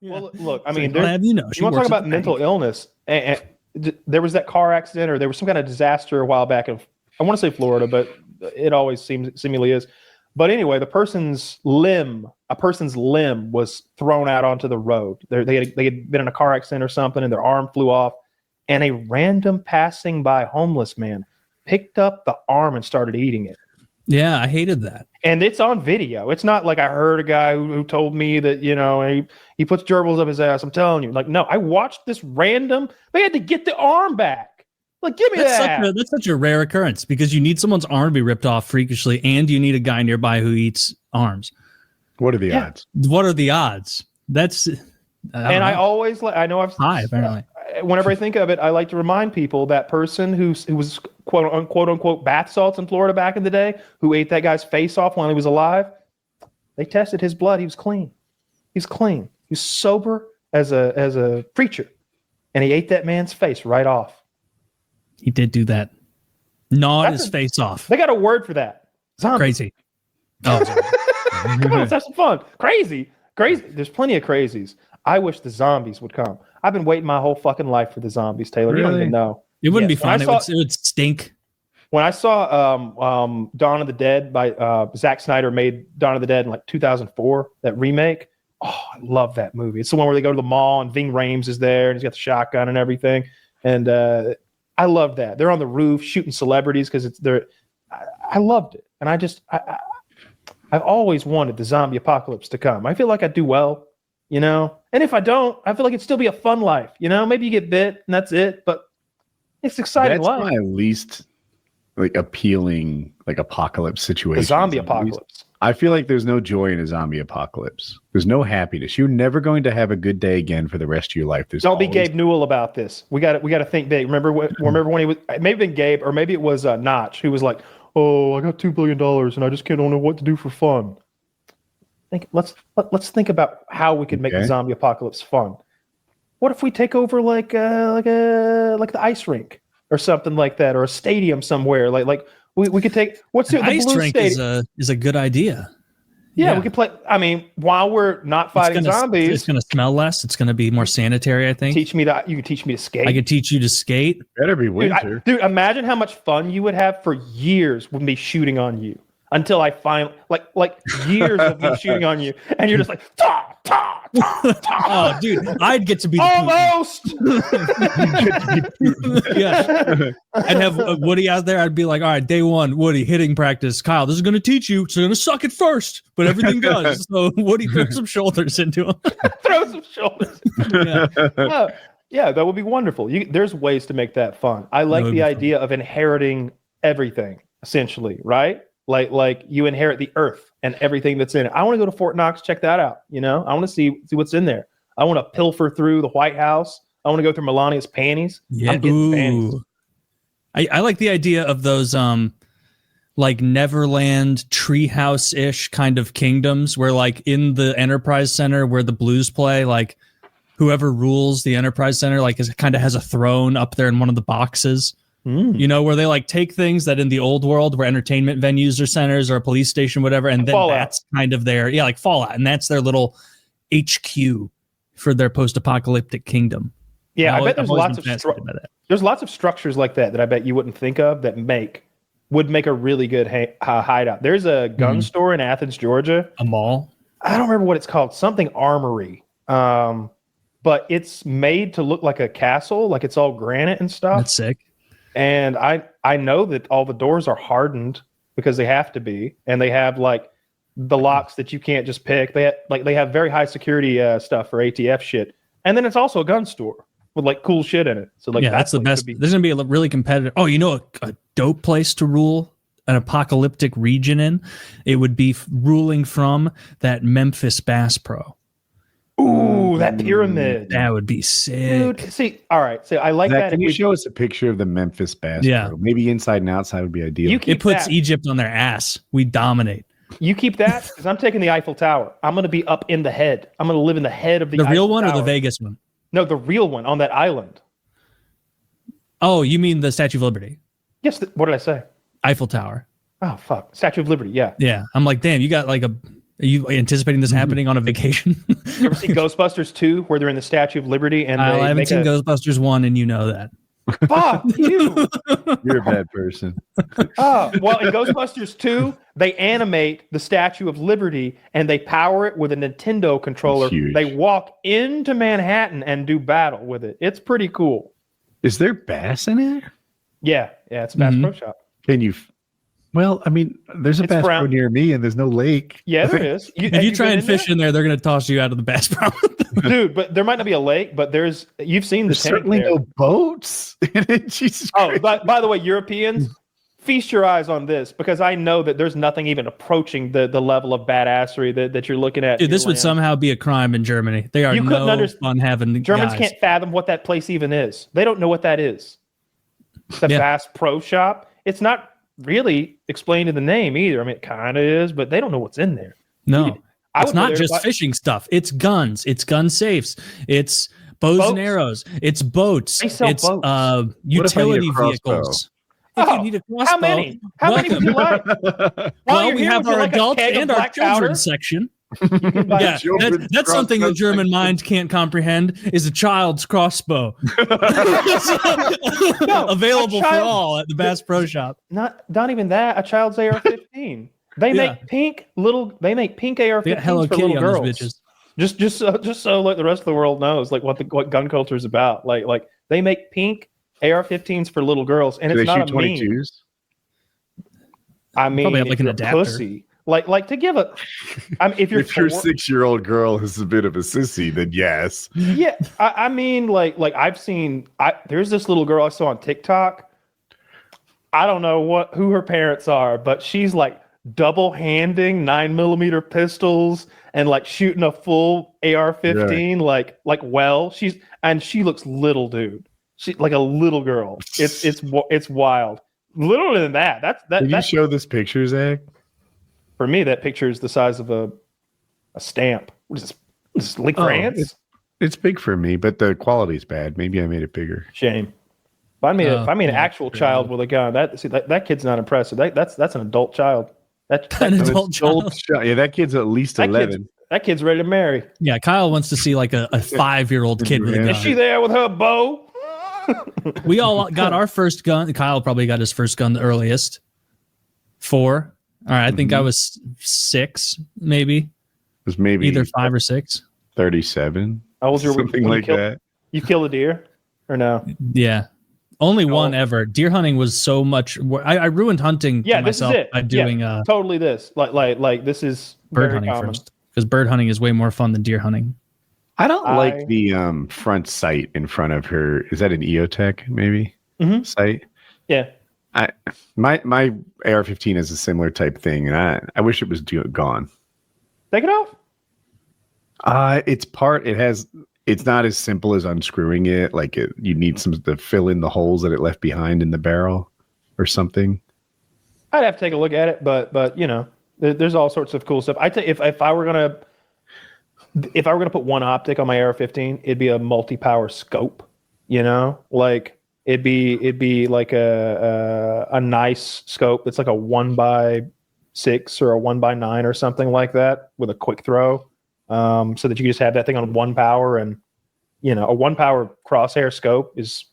Well, look, I So mean, you want to talk about mental illness? And there was that car accident, or there was some kind of disaster a while back in, I want to say Florida, but it always seemingly is. But anyway, a person's limb was thrown out onto the road. They had been in a car accident or something, and their arm flew off. And a random passing by homeless man picked up the arm and started eating it. Yeah, I hated that. And it's on video. It's not like I heard a guy who told me that, he puts gerbils up his ass. I'm telling you. Like, no, I watched this random. They had to get the arm back. Like, give me that. That's such a rare occurrence because you need someone's arm to be ripped off freakishly, and you need a guy nearby who eats arms. What are the odds? What are the odds? That's. I always I know I've high apparently. Whenever I think of it, I like to remind people that person who was quote unquote bath salts in Florida back in the day, who ate that guy's face off while he was alive. They tested his blood. He was clean. He's clean. He's sober as a preacher, and he ate that man's face right off. He did do that. Gnawed his face off. They got a word for that. Zombie. Crazy. Oh, come on, let's have some fun. Crazy. There's plenty of crazies. I wish the zombies would come. I've been waiting my whole fucking life for the zombies, Taylor. Really? You don't even know. It wouldn't be fun. It would stink. When I saw Dawn of the Dead by Zack Snyder made Dawn of the Dead in like 2004, that remake. Oh, I love that movie. It's the one where they go to the mall and Ving Rhames is there and he's got the shotgun and everything. And I love that. They're on the roof shooting celebrities because I loved it. And I've always wanted the zombie apocalypse to come. I feel like I do well, and if I don't, I feel like it'd still be a fun life. Maybe you get bit and that's it, but it's exciting life. That's my least appealing apocalypse situation. The zombie apocalypse. I feel like there's no joy in a zombie apocalypse. There's no happiness. You're never going to have a good day again for the rest of your life. Don't be Gabe Newell about this. We got to think big. Remember when he was, it may have been Gabe, or maybe it was Notch, who was like, "Oh, I got $2 billion and I just don't know what to do for fun." Let's think about how we could make the zombie apocalypse fun. What if we take over like the ice rink or something like that, or a stadium somewhere? Like we could take the ice Blue rink Stadium is a good idea. Yeah, we could play. I mean, while we're not fighting zombies, it's going to smell less. It's going to be more sanitary. I think. You can teach me to skate. I could teach you to skate. Better be winter, dude. Imagine how much fun you would have for years with me shooting on you. Until I finally, like years of me shooting on you, and you're just like, ta, ta, ta, ta. Oh, dude, I'd get to be almost. Yeah, I'd have Woody out there. I'd be like, all right, day one, Woody, hitting practice. Kyle, this is going to teach you. So you're going to suck it first, but everything does. So Woody, throw some shoulders into him. Throw some shoulders. Yeah. Yeah, that would be wonderful. There's ways to make that fun. I like the idea of inheriting everything, essentially, right? Like you inherit the earth and everything that's in it. I want to go to Fort Knox, check that out. I want to see what's in there. I want to pilfer through the White House. I want to go through Melania's panties. Yeah, I'm getting panties. I like the idea of those like Neverland treehouse-ish kind of kingdoms where like in the Enterprise Center where the Blues play, like whoever rules the Enterprise Center like kind of has a throne up there in one of the boxes. Where they like take things that in the old world where entertainment venues or centers or a police station, whatever, and then Fallout. That's kind of their like Fallout, and that's their little HQ for their post-apocalyptic kingdom. Yeah, I bet there's lots of structures like that I bet you wouldn't think of that would make a really good hideout. There's a gun store in Athens, Georgia. A mall. I don't remember what it's called. Something Armory. But it's made to look like a castle, like it's all granite and stuff. That's sick. And I know that all the doors are hardened because they have to be, and they have like the locks that you can't just pick. They have very high security stuff for ATF shit, and then it's also a gun store with like cool shit in it. So like that's the best. There's gonna be a really competitive. Oh, a dope place to rule an apocalyptic region in. It would be ruling from that Memphis Bass Pro. Ooh, that pyramid. That would be sick. Dude, see, all right. So I like that. Can you show us a picture of the Memphis Bass Pro? Maybe inside and outside would be ideal. It puts Egypt on their ass. We dominate. You keep that because I'm taking the Eiffel Tower. I'm going to be up in the head. I'm going to live in the head of the Eiffel real one Tower. Or the Vegas one? No, the real one on that island. Oh, you mean the Statue of Liberty? Yes. What did I say? Eiffel Tower. Oh, fuck. Statue of Liberty. Yeah. Yeah. I'm like, damn, you got like Are you anticipating this happening on a vacation? You ever see Ghostbusters 2 where they're in the Statue of Liberty and I they haven't make seen Ghostbusters 1, and you know that. Fuck you. You're a bad person. Oh, well, in Ghostbusters 2, they animate the Statue of Liberty and they power it with a Nintendo controller. Huge. They walk into Manhattan and do battle with it. It's pretty cool. Is there bass in it? Yeah, it's Bass Pro Shop. Can you? Well, I mean, there's a It's Bass Pro brown. near me, and there's no lake. Yeah, there is. If you try and fish in there, they're going to toss you out of the Bass Pro. Dude, but there might not be a lake, but you've seen the There's tank certainly there. no boats in it. Jesus Oh, Christ. but by the way, Europeans, feast your eyes on this because I know that there's nothing even approaching the level of badassery that you're looking at. Dude, this would land. somehow be a crime in Germany. They are You couldn't fun having Germans guys. can't fathom what that place even is. They don't know what that is. The Bass Pro Shop. It's not really explained in the name either. I mean, it kind of is, but they don't know what's in there. No, I it's would not rather- just fishing stuff. It's guns. It's gun safes. It's bows and Boats. arrows. It's boats. They sell It's boats. if I need a utility crossbow? vehicles. If you need a crossbow, How many? How many would you like? Well, While you're we here, have would you our like a adult keg of and our black children's powder? section. You can buy Yeah, children's that's something the crossbow German section. mind can't comprehend is a child's crossbow. Available for child- all at the Bass Pro Shop. Not even that. A child's AR-15. They Yeah. make pink They AR-15s got Hello for Kitty little on girls. those bitches. Just so like the rest of the world knows like what gun culture is about. Like they make pink AR-15s for little girls, and Do it's they not shoot a meme. 22s? I mean, Probably have, like, if an you're adapter. pussy. Like to give a. I mean, if you're If your four- 6-year-old girl is a bit of a sissy, then yes. yeah, I mean, like I've seen. There's this little girl I saw on TikTok. I don't know who her parents are, but she's like double handing 9mm pistols and like shooting a full AR-15. Like she looks little, dude. She like a little girl. It's wild. Littler than that. Can you That show this picture, Zach? for me. That picture is the size of a stamp. What is this? Is this Lake Oh, France? It's big for me, but the quality's bad. Maybe I made it bigger. Shame. Find me an yeah, actual child with a gun. That kid's not impressive. That's an adult child. An adult child. Yeah, that kid's at least That 11. kid's ready to marry. Yeah, Kyle wants to see like a 5-year-old kid with a Yeah. Is she gun. there with her bow? We all got our first gun. Kyle probably got his first gun the earliest. 4. All right, I think I was 6, maybe. It was maybe Either 5 or 6. 37. How old's your Something when you like kill- that. You kill a deer or no? Yeah. Only one ever. Deer hunting was so much. I ruined hunting Yeah, for this is myself it. by doing Totally this. Like this is bird very hunting common. first. Because bird hunting is way more fun than deer hunting. I don't like the front sight in front of her. Is that an EOTech maybe Mhm. sight? Yeah. My AR-15 is a similar type thing, and I wish it was gone. Take it off. It's not as simple as unscrewing it. Like you need some to fill in the holes that it left behind in the barrel or something. I'd have to take a look at it, but you know, there's all sorts of cool stuff. If I were gonna put one optic on my AR-15, it'd be a multi-power scope. You know, like it'd be like a nice scope that's like a 1x6 or a 1x9 or something like that with a quick throw, so that you can just have that thing on 1 power. And you know, a 1 power crosshair scope is,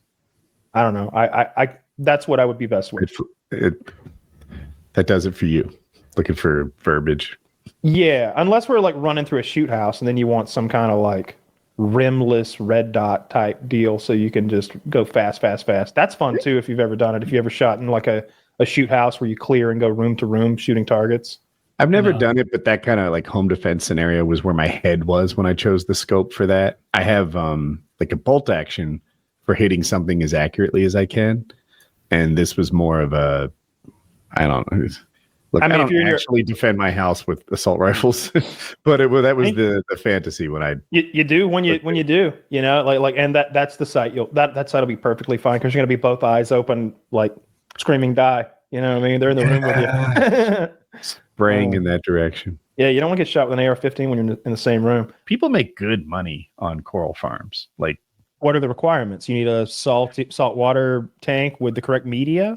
I don't know, I that's what I would be best with. That does it for you. Looking for verbiage. Yeah, unless we're like running through a shoot house and then you want some kind of like rimless red dot type deal so you can just go fast. That's fun too if you've ever done it. If you ever shot in like a shoot house where you clear and go room to room shooting targets. I've never done it, but that kind of like home defense scenario was where my head was when I chose the scope for that. I have like a bolt action for hitting something as accurately as I can. And this was more of a, I don't know. Look, I mean, if don't you're actually defend my house with assault rifles, but that was the fantasy when I. You do when you do, you know, like and that's the site that site will be perfectly fine because you're gonna be both eyes open, like screaming die. You know what I mean? They're in the room with you. Spraying in that direction. Yeah, you don't want to get shot with an AR-15 when you're in the same room. People make good money on coral farms. Like, What are the requirements? You need a salt water tank with the correct media.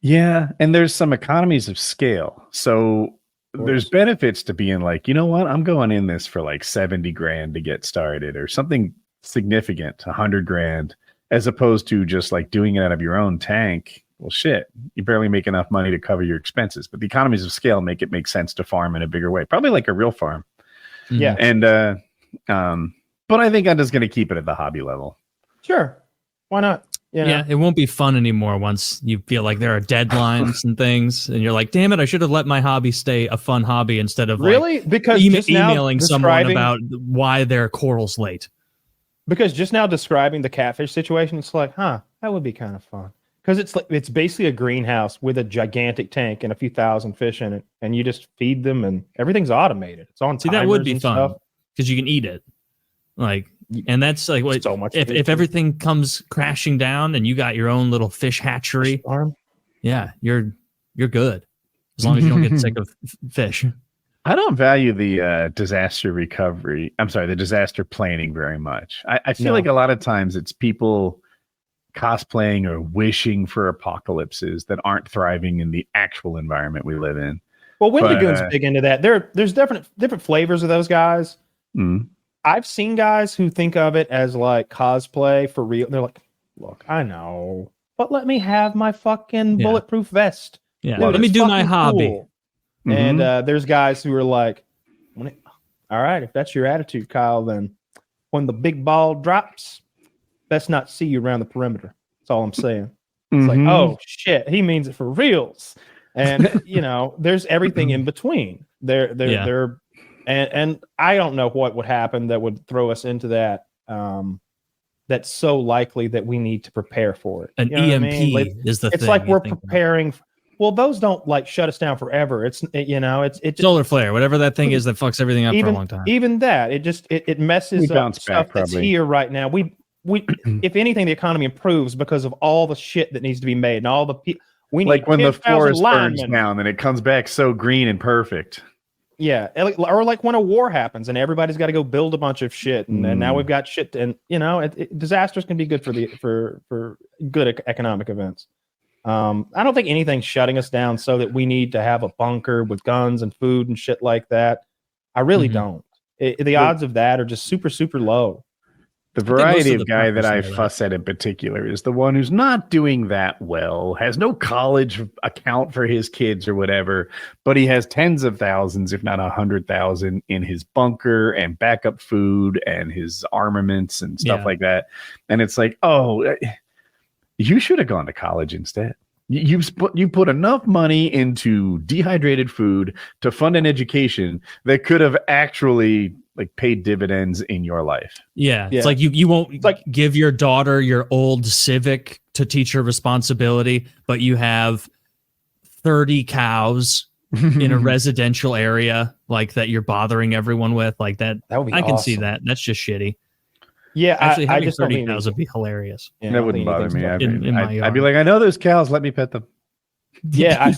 yeah, and there's some economies of scale. So there's benefits to being like, you know what, I'm going in this for like 70 grand to get started or something significant, 100 grand, as opposed to just like doing it out of your own tank. Well, shit, you barely make enough money to cover your expenses, but the economies of scale make it make sense to farm in a bigger way, probably like a real farm. Yeah. And but I think I'm just going to keep it at the hobby level. Sure, why not? You know? Yeah, it won't be fun anymore once you feel like there are deadlines and things, and you're like, "Damn it! I should have let my hobby stay a fun hobby instead of really like because just now emailing someone about why their coral's late." Because just now describing the catfish situation, it's like, that would be kind of fun. Because it's basically a greenhouse with a gigantic tank and a few thousand fish in it, and you just feed them, and everything's automated. It's on. See, that would be fun because you can eat it, like. And that's like what so much if everything comes crashing down and you got your own little fish hatchery, yeah, you're good as long as you don't get sick of fish. I don't value the disaster recovery. I'm sorry, the disaster planning very much. I feel like a lot of times it's people cosplaying or wishing for apocalypses that aren't thriving in the actual environment we live in. Well, Wendigoon's big into that. There's different flavors of those guys. Mm. I've seen guys who think of it as like cosplay for real. They're like, look, I know, but let me have my fucking bulletproof vest. Yeah, let me do my hobby. Cool. And there's guys who are like, all right, if that's your attitude, Kyle, then when the big ball drops, best not see you around the perimeter. That's all I'm saying. It's like, oh shit, he means it for reals. And there's everything in between. And I don't know what would happen that would throw us into that. That's so likely that we need to prepare for it. An EMP is the thing. It's like we're preparing. Well, those don't like shut us down forever. It's solar flare, whatever that thing is that fucks everything up for a long time. Even that, it messes up stuff that's here right now. We if anything, the economy improves because of all the shit that needs to be made and all the people. We need like when the forest linemen. burns down and it comes back so green and perfect. Yeah, or like when a war happens and everybody's got to go build a bunch of shit, and now we've got shit, and disasters can be good for good economic events. I don't think anything's shutting us down so that we need to have a bunker with guns and food and shit like that. I really don't. The odds of that are just super, super low. The variety of guy that I fuss at in particular is the one who's not doing that well, has no college account for his kids or whatever, but he has tens of thousands, if not 100,000 in his bunker and backup food and his armaments and stuff like that. And it's like, oh, you should have gone to college instead. You put enough money into dehydrated food to fund an education that could have actually like paid dividends in your life. Yeah. It's like you won't give your daughter your old Civic to teach her responsibility, but you have 30 cows in a residential area like that you're bothering everyone with like that. That would be awesome. Can see that. That's just shitty. Yeah, actually, having 30 cows would be hilarious. Yeah, that wouldn't bother me. I'd be like, I know those cows. Let me pet them. Yeah, a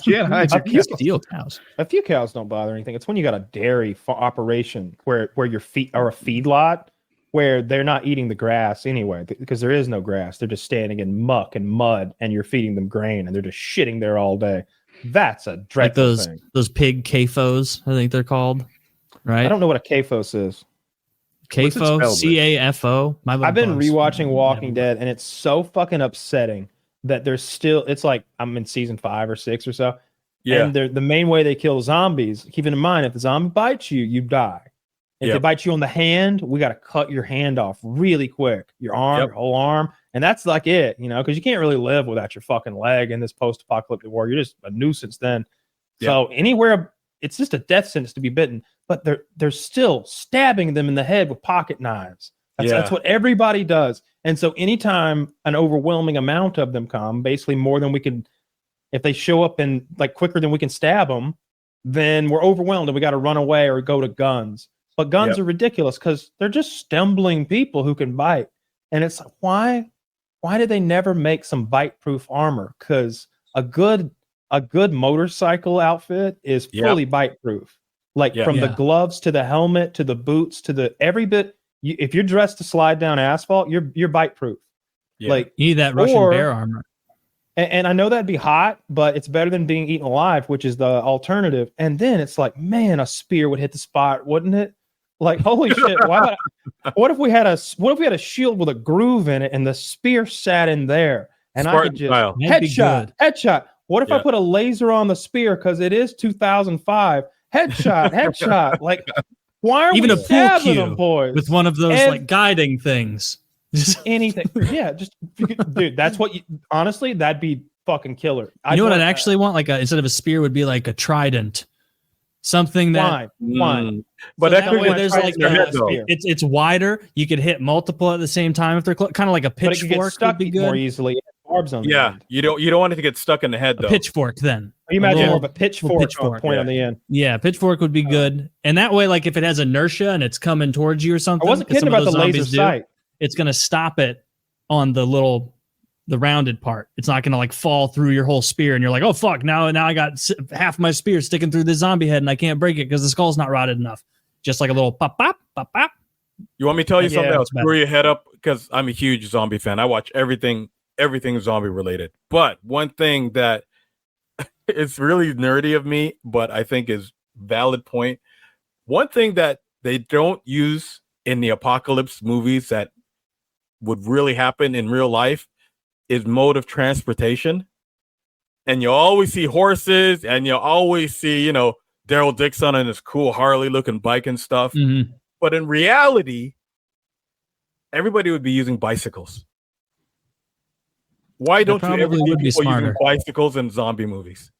few cows don't bother anything. It's when you got a dairy operation where your feet are a feedlot where they're not eating the grass anyway because there is no grass. They're just standing in muck and mud, and you're feeding them grain, and they're just shitting there all day. That's a dreadful thing. Those pig CAFOs, I think they're called. Right? I don't know what a CAFOS is. CAFO, CAFO. I've been rewatching Walking Dead, and it's so fucking upsetting that there's still. It's like I'm in season 5 or 6 or so. Yeah. And the main way they kill zombies. Keeping in mind, if the zombie bites you, you die. If it bites you on the hand, we got to cut your hand off really quick. Your arm, your whole arm, and that's like it, because you can't really live without your fucking leg in this post-apocalyptic war. You're just a nuisance then. Yep. So anywhere, it's just a death sentence to be bitten. But they're still stabbing them in the head with pocket knives. That's what everybody does. And so anytime an overwhelming amount of them come, basically more than we can, if they show up in like quicker than we can stab them, then we're overwhelmed and we got to run away or go to guns. But guns are ridiculous because they're just stumbling people who can bite. And it's like, why did they never make some bite-proof armor? Because a good motorcycle outfit is fully bite-proof. From the gloves to the helmet to the boots to the every bit. If you're dressed to slide down asphalt, you're bite proof. Yeah. You need that Russian bear armor. And I know that'd be hot, but it's better than being eaten alive, which is the alternative. And then it's like, man, a spear would hit the spot, wouldn't it? Like, holy shit! What if we had a shield with a groove in it, and the spear sat in there, and Spartan I could just style. That'd be good. headshot. What if I Yeah. put a laser on the spear because it is 2005? Headshot. Like, why are Even we a pool stabbing cue them, boys? with one of those Ev- like guiding things. Anything, yeah. Just dude, that's what. Honestly, that'd be fucking killer. You know what I'd actually want? Like instead of a spear, would be like a trident, something that. Fine. But So that that could way be there's right like in your head, though. spear. It's wider. You could hit multiple at the same time if they're kind of like a But it could get pitchfork. Would stuck be more good. easily. It has barbs on the Yeah, end. you don't want it to get stuck in the head A though. pitchfork then. You imagine little- more of a pitchfork point yeah. on the end. Yeah, pitchfork would be good. And that way, like if it has inertia and it's coming towards you or I something, wasn't 'cause kidding some of about the those laser zombies do, sight. it's gonna stop it on the rounded part. It's not gonna like fall through your whole spear, and you're like, oh fuck, now I got half my spear sticking through the zombie head, and I can't break it because the skull's not rotted enough. Just like a little pop pop pop pop. You want me to tell you Yeah, something that'll it's better. screw your head up? Because I'm a huge zombie fan. I watch everything zombie related. But one thing that is really nerdy of me, but I think is valid point. One thing that they don't use in the apocalypse movies that would really happen in real life is mode of transportation. And you always see horses, and you always see, Daryl Dixon and his cool Harley looking bike and stuff. Mhm. But in reality, everybody would be using bicycles. Why don't you ever probably see would be people using smarter. bicycles in zombie movies?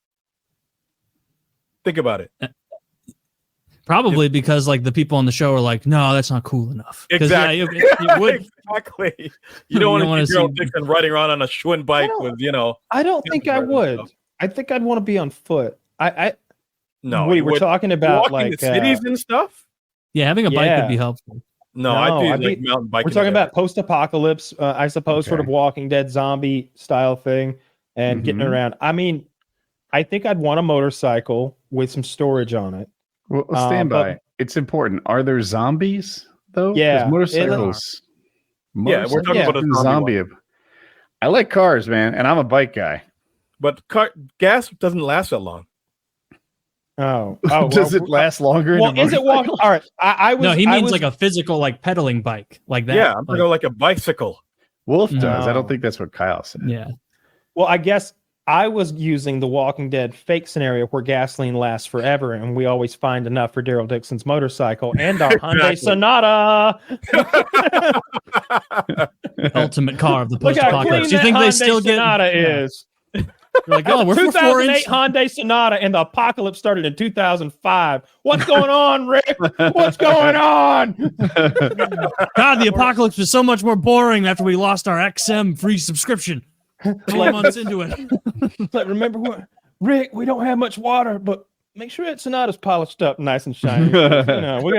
Think about it. Probably because like the people on the show are like, no, that's not cool enough. 'Cause, Exactly. Yeah, it would. Exactly. You don't don't want to wanna see Daryl see- Dixon riding around on a Schwinn bike don't- with, I don't think I and would. stuff. I think I'd want to be on foot. no. Wait, you we're would- talking about walking like the cities and stuff. Yeah, having a bike Yeah. would be helpful. No, No, I'd I'd be like be- mountain biking. we're talking there. about post-apocalypse, I suppose, sort of Okay. Walking Dead zombie style thing, and getting Mhm. around. I mean, I think I'd want a motorcycle with some storage on it. Well, stand but- by. It's important. Are there zombies though? 'Cause Yeah, motorcycles. Yeah, we're talking about a zombie I like cars, man, and I'm a bike guy. But gas doesn't last that long. Oh, Does it last longer? in a Well, is it walking? motorcycle? All right, I was. No, he I means was- like a physical like pedaling bike like that. Yeah, I'm talking about like a bicycle. Wolf does. I No. don't think that's what Kyle said. Yeah. Well, I guess I was using the Walking Dead fake scenario where gasoline lasts forever, and we always find enough for Daryl Dixon's motorcycle and our Hyundai Exactly. Sonata. Ultimate car of the Look how post-apocalypse. clean Do you that think they Hyundai still get? Sonata Yeah. is. You're like, oh, we're for 2008 4 inch. Hyundai Sonata, and the apocalypse started in 2005. What's going on, Rick? What's going on? God, the apocalypse was so much more boring after we lost our XM free subscription. 12 months into it. Like, remember what, Rick? We don't have much water, but make sure that Sonata's polished up, nice and shiny. We got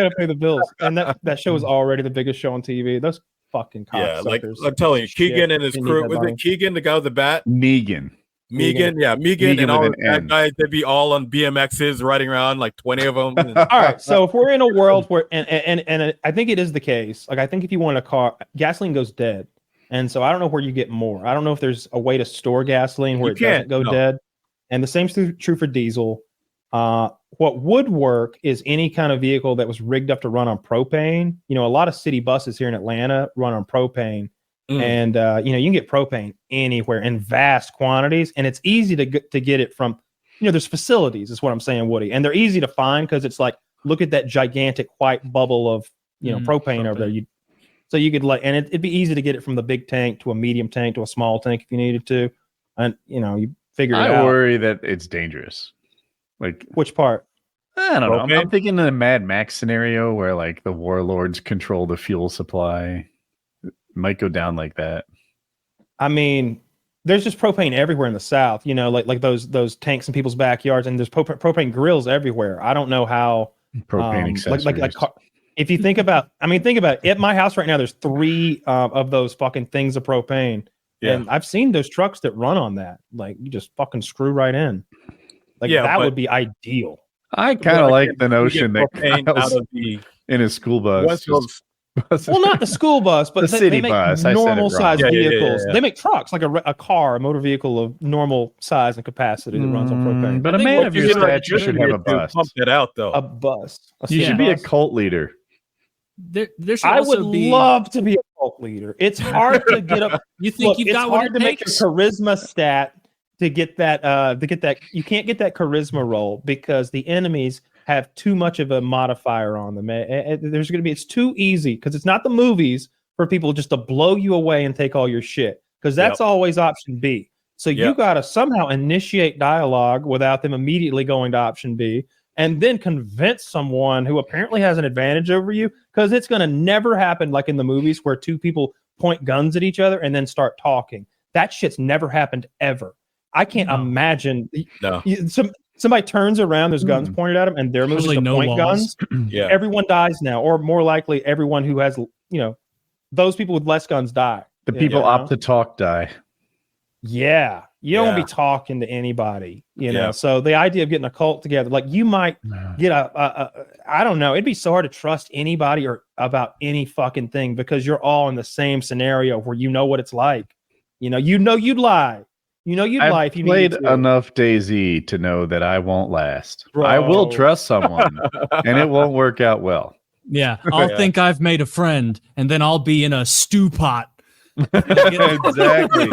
to pay the bills. And that show is already the biggest show on TV. Those fucking Yeah, like cocksuckers. I'm telling you, Keegan and his They need crew. that Was money. it Keegan, the guy with the bat? Negan. Megan, Megan Megan and all with the an bad N. guys. They'd be all on BMXs riding around, like 20 of them. All right, so if we're in a world where, and I think it is the case. Like, I think if you want a car, gasoline goes dead, and so I don't know where you get more. I don't know if there's a way to store gasoline where You it doesn't can't, go no. dead. And the same's true for diesel. What would work is any kind of vehicle that was rigged up to run on propane. You know, a lot of city buses here in Atlanta run on propane. Mm. And you can get propane anywhere in vast quantities, and it's easy to get it from. There's facilities, is what I'm saying, Woody, and they're easy to find because it's like, look at that gigantic white bubble of propane over there. So you could and it'd be easy to get it from the big tank to a medium tank to a small tank if you needed to, and you figure it I out. worry that it's dangerous. Like, Which part? I don't know. I'm Propane? thinking in a Mad Max scenario where like the warlords control the fuel supply. It might go down like that. I mean, there's just propane everywhere in the South. Like those tanks in people's backyards, and there's propane grills everywhere. I don't know how. Propane accessories. If you think about, think about it. At my house right now, there's 3 of those fucking things of propane, Yeah. and I've seen those trucks that run on that. Like, you just fucking screw right in. Like, Yeah, that but- would be ideal. I kind of like the notion that propane out Kyle's of the in his school bus. once just those Well, not the school bus, but The they city make bus. I said it normal wrong. size Yeah, yeah, yeah, vehicles. yeah. They make trucks, like a car, a motor vehicle of normal size and capacity that runs on propane. But I a think man what of you're your saying, like, stature should have a bus. Pump that out though. A bus. A You city should be a bus? cult leader. There should I would also be. love to be a cult leader. It's hard to get up. You think Look, you've it's got what hard it to make your takes? charisma stat to get that. You can't get that charisma roll because the enemies have too much of a modifier on them. There's going to be. It's too easy because it's not the movies for people just to blow you away and take all your shit because that's always option B. So you got to somehow initiate dialogue without them immediately going to option B. And then convince someone who apparently has an advantage over you, because it's going to never happen like in the movies where two people point guns at each other and then start talking. That shit's never happened ever. I can't imagine. No. Somebody turns around, there's guns pointed at them, and they're moving Usually to no point laws. guns. Yeah. Everyone dies now, or more likely, everyone who has, those people with less guns die. The people opt to talk die. Yeah. You don't want to be talking to anybody, Yeah. So the idea of getting a cult together, like you might get I don't know. It'd be so hard to trust anybody or about any fucking thing because you're all in the same scenario where you know what it's like. You'd lie. You'd lie if you played needed to. enough DayZ to know that I won't last. Bro. I will trust someone, and it won't work out well. Yeah, I'll think I've made a friend, and then I'll be in a stew pot. Exactly.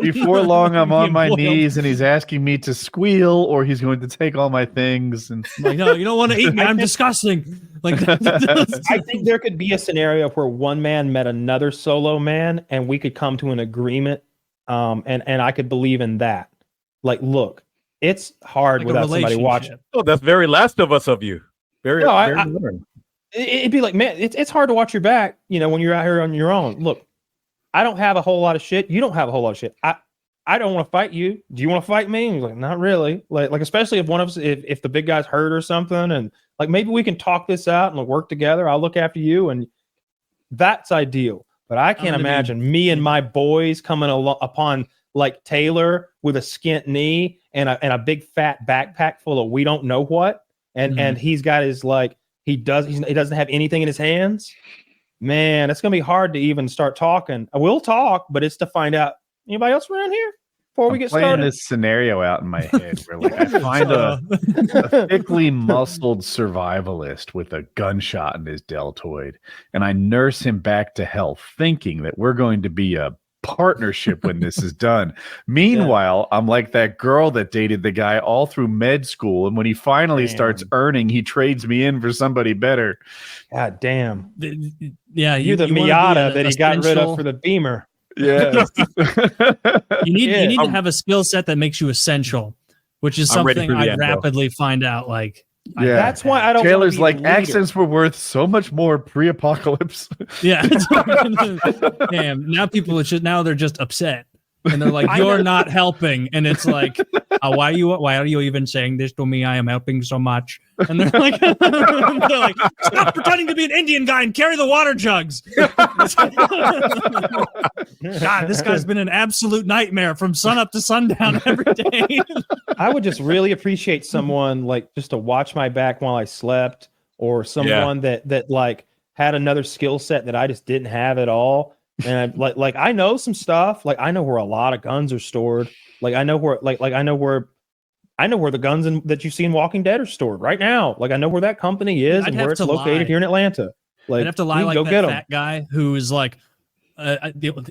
Before long, I'm on my knees, and he's asking me to squeal, or he's going to take all my things. And like, no, you don't want to eat me. I'm disgusting. Like, I think there could be a scenario where one man met another solo man, and we could come to an agreement. And I could believe in that. Like, look, it's hard like without somebody watching. Oh, that's very Last of Us of you. Very. It'd be like, man, it's hard to watch your back, when you're out here on your own. Look, I don't have a whole lot of shit. You don't have a whole lot of shit. I don't want to fight you. Do you want to fight me? And he's like, not really. Like especially if one of us, if the big guy's hurt or something, and like maybe we can talk this out and work together. I'll look after you, and that's ideal. But I can't imagine me and my boys coming upon like Taylor with a skint knee and a big fat backpack full of we don't know what, and he's got his he doesn't have anything in his hands. Man, it's gonna be hard to even start talking. We'll talk, but it's to find out anybody else around here before we get started. This scenario out in my head where I find a thickly muscled survivalist with a gunshot in his deltoid, and I nurse him back to health, thinking that we're going to be a partnership when this is done. Meanwhile, I'm like that girl that dated the guy all through med school, and when he finally starts earning, he trades me in for somebody better. God damn. Yeah, you're the Miata that he got rid of for the Beamer. Yeah. You need to have a skill set that makes you essential, which is something I rapidly find out. Like, that's why I don't. Taylor's like, accents were worth so much more pre-apocalypse. Yeah. Damn. Now now they're just upset. And they're like, you're not helping. And it's like, why are you even saying this to me? I am helping so much. And they're like, stop pretending to be an Indian guy and carry the water jugs. God, this guy's been an absolute nightmare from sun up to sundown every day. I would just really appreciate someone just to watch my back while I slept, or someone that had another skill set that I just didn't have at all. And I know some stuff. Like I know where a lot of guns are stored. Like I know where I know where the guns that you see in Walking Dead are stored right now. Like I know where that company is and where it's located here in Atlanta. Like I'd have to lie like go that get fat guy who is like, I don't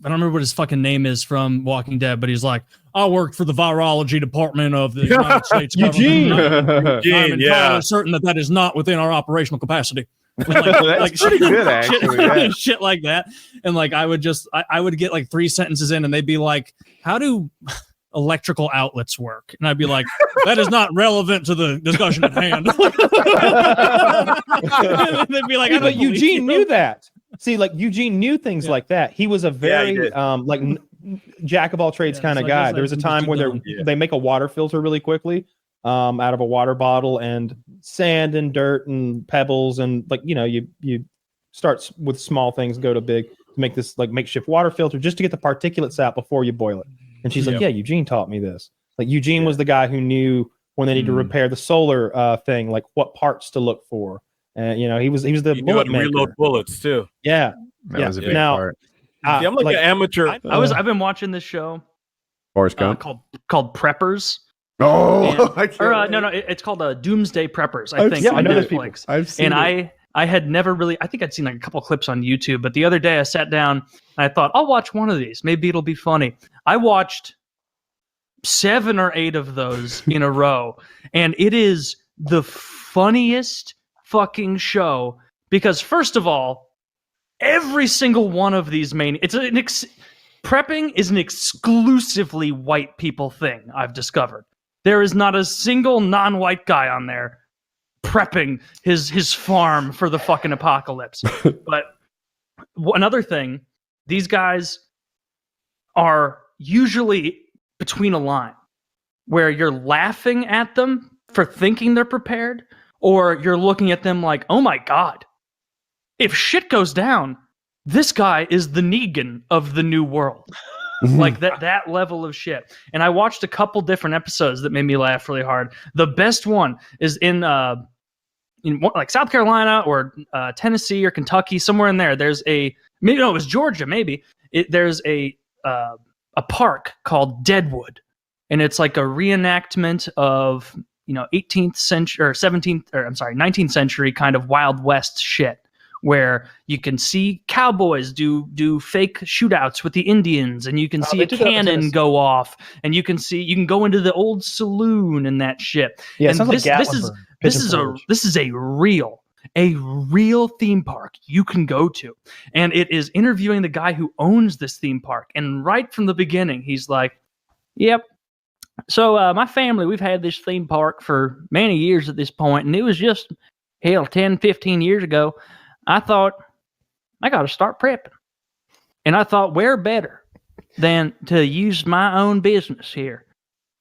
remember what his fucking name is from Walking Dead, but he's like, I worked for the virology department of the United States Eugene. I'm entirely certain that is not within our operational capacity. That's pretty good, actually. Shit like that. And I would get 3 sentences in and they'd be like, how do electrical outlets work? And I'd be like, that is not relevant to the discussion at hand. And they'd be like, but Eugene knew that. See, Eugene knew things like that. He was a very jack of all trades kind of guy. There was a time where they make a water filter really quickly out of a water bottle, and sand and dirt and pebbles, and you start with small things, go to big, to make this makeshift water filter just to get the particulates out before you boil it. And she's like, yeah, Eugene taught me this. Eugene was the guy who knew when they need to repair the solar thing, what parts to look for. And he was the You knew how bullet to maker. reload bullets too. Yeah, That was a big Now, part. See, I'm like an amateur. I've been watching this show Forrest Gump. called Preppers. Oh, I can't Or wait. no, it's called Doomsday Preppers. I I've think. seen I on know those Netflix. I've seen And it. I had never really. I think I'd seen like a couple clips on YouTube, but the other day I sat down and I thought I'll watch one of these. Maybe it'll be funny. I watched 7 or 8 of those in a row, and it is the funniest fucking show because first of all, every single one of these prepping is an exclusively white people thing. I've discovered there is not a single non-white guy on there prepping his farm for the fucking apocalypse. But another thing, these guys are usually between a line where you're laughing at them for thinking they're prepared, or you're looking at them like, oh my God, if shit goes down, this guy is the Negan of the new world. Like that level of shit. And I watched a couple different episodes that made me laugh really hard. The best one is in like South Carolina or Tennessee or Kentucky, somewhere in there. There's it was Georgia, maybe. There's a park called Deadwood, and it's like a reenactment of 18th century or 19th century kind of Wild West shit, where you can see cowboys do fake shootouts with the Indians, and you can see a cannon go off, and you can go into the old saloon and that shit. Yeah, and this is a real theme park you can go to, and it is interviewing the guy who owns this theme park. And right from the beginning, he's like, "Yep. So my family, we've had this theme park for many years at this point, and it was just 10, 15 years ago. I thought, I got to start prepping. And I thought, where better than to use my own business here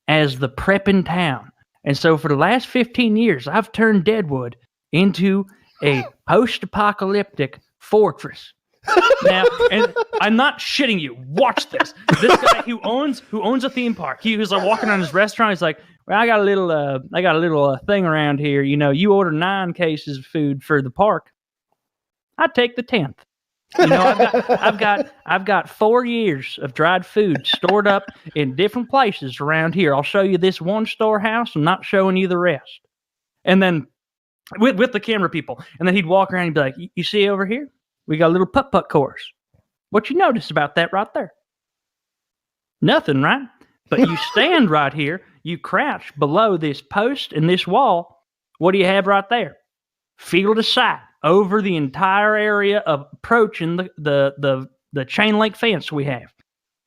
as the prepping town. And so for the last 15 years, I've turned Deadwood into a post-apocalyptic fortress." Now, and I'm not shitting you. Watch this. This guy who owns a theme park, he was like walking around his restaurant. He's like, "Well, I got a little thing around here. You order 9 cases of food for the park. I take the 10th. I've got 4 years of dried food stored up in different places around here. I'll show you this one storehouse. I'm not showing you the rest." And then with the camera people, and then he'd walk around and be like, "You see over here? We got a little putt-putt course. What you notice about that right there? Nothing, right? But you stand right here, you crouch below this post and this wall. What do you have right there? Field of sight over the entire area of approaching the chain link fence we have.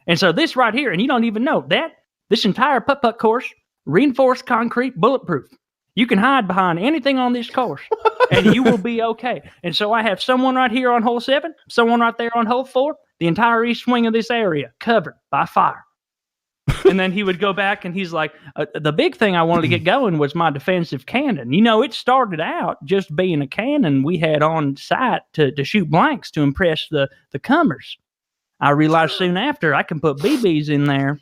And so this right here, and you don't even know that this entire putt-putt course, reinforced concrete, bulletproof. You can hide behind anything on this course, and you will be okay. And so I have someone right here on hole 7, someone right there on hole 4, the entire east wing of this area covered by fire." And then he would go back and he's like, "The big thing I wanted to get going was my defensive cannon. It started out just being a cannon we had on site to shoot blanks to impress the comers. I realized soon after I can put BBs in there.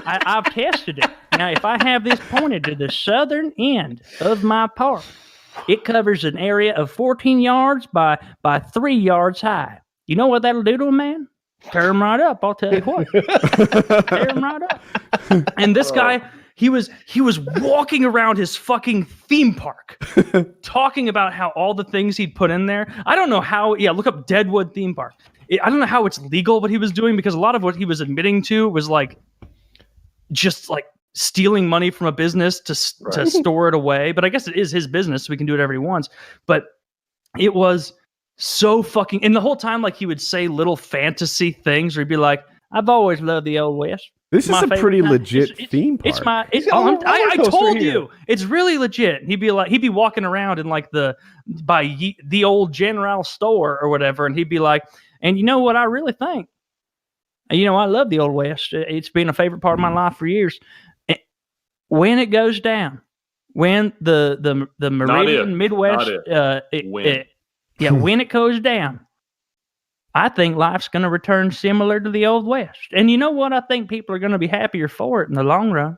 And I've tested it. Now, if I have this pointed to the southern end of my park, it covers an area of 14 yards by 3 yards high. You know what that'll do to a man? Tear him right up, I'll tell you what. Tear him right up." And this guy, he was walking around his fucking theme park talking about how all the things he'd put in there. I don't know how, look up Deadwood theme park. I don't know how it's legal what he was doing, because a lot of what he was admitting to was like just like stealing money from a business to store it away. But I guess it is his business, so he can do whatever he wants. But it was so fucking, and the whole time, like, he would say little fantasy things where he'd be like, "I've always loved the Old West. This is a pretty legit theme park. It's my. I told you, it's really legit." He'd be walking around in like the old general store or whatever, and he'd be like, "And you know what I really think? I love the Old West. It's been a favorite part of my life for years. When it goes down, when the Meridian Midwest, when it goes down, I think life's going to return similar to the Old West. And you know what? I think people are going to be happier for it in the long run."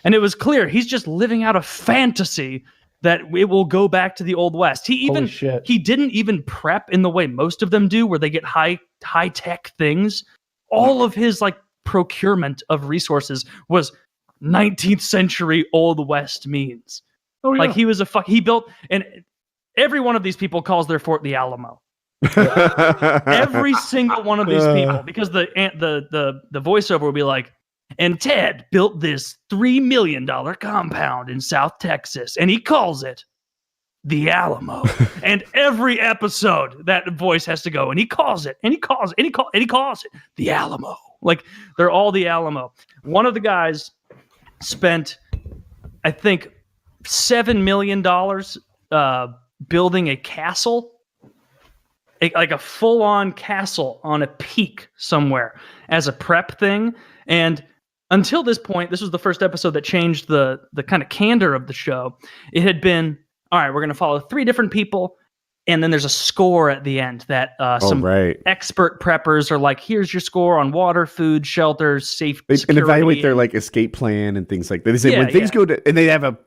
And it was clear he's just living out a fantasy that it will go back to the Old West. He didn't even prep in the way most of them do, where they get high tech things. All of his like procurement of resources was 19th century Old West means. Oh, yeah. Like he built, and every one of these people calls their fort the Alamo. Every single one of these people, because the voiceover will be like, and Ted built this $3 million compound in South Texas, and he calls it the Alamo. And every episode, that voice has to go, and he calls it, and he calls it, and he calls it the Alamo. Like, they're all the Alamo. One of the guys spent, I think, $7 million building a castle, like a full-on castle on a peak somewhere as a prep thing. And until this point, this was the first episode that changed the kind of candor of the show. It had been, all right, we're going to follow 3 different people, and then there's a score at the end that expert preppers are like, here's your score on water, food, shelter, security. And evaluate their like escape plan and things like that. They say when things go to, and they have a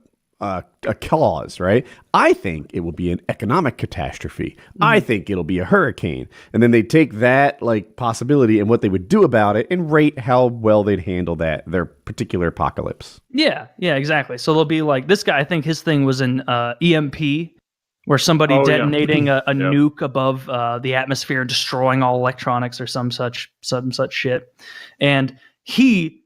cause, right? I think it will be an economic catastrophe. I think it'll be a hurricane. And then they take that like possibility and what they would do about it and rate how well they'd handle their particular apocalypse. Yeah, exactly. So they'll be like, this guy, I think his thing was an EMP, where somebody detonating a nuke above the atmosphere and destroying all electronics or some such shit. And he,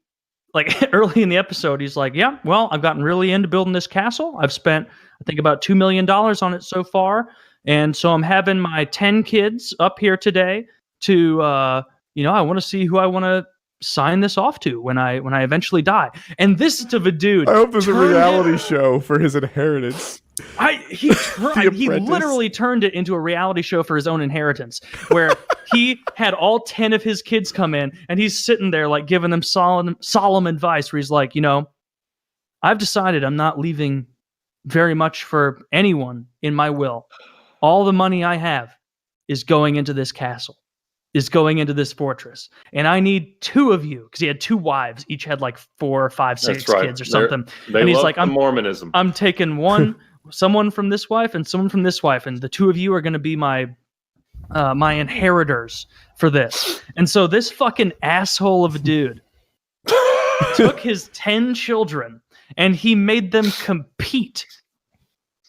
like, early in the episode, he's like, yeah, well, I've gotten really into building this castle. I've spent, I think, about $2 million on it so far. And so I'm having my 10 kids up here today to, I want to see who I want to sign this off to when I eventually die. And this is of a dude. I hope there's a reality show for his inheritance. He literally turned it into a reality show for his own inheritance, where he had all 10 of his kids come in, and he's sitting there like giving them solemn advice, where he's like, I've decided I'm not leaving very much for anyone in my will. All the money I have is going into this castle, is going into this fortress, and I need 2 of you, because he had 2 wives, each had like 4 or 5, 6 kids or something. And he's like, Mormonism. I'm taking someone from this wife and someone from this wife, and the 2 of you are going to be my inheritors for this. And so this fucking asshole of a dude took his 10 children and he made them compete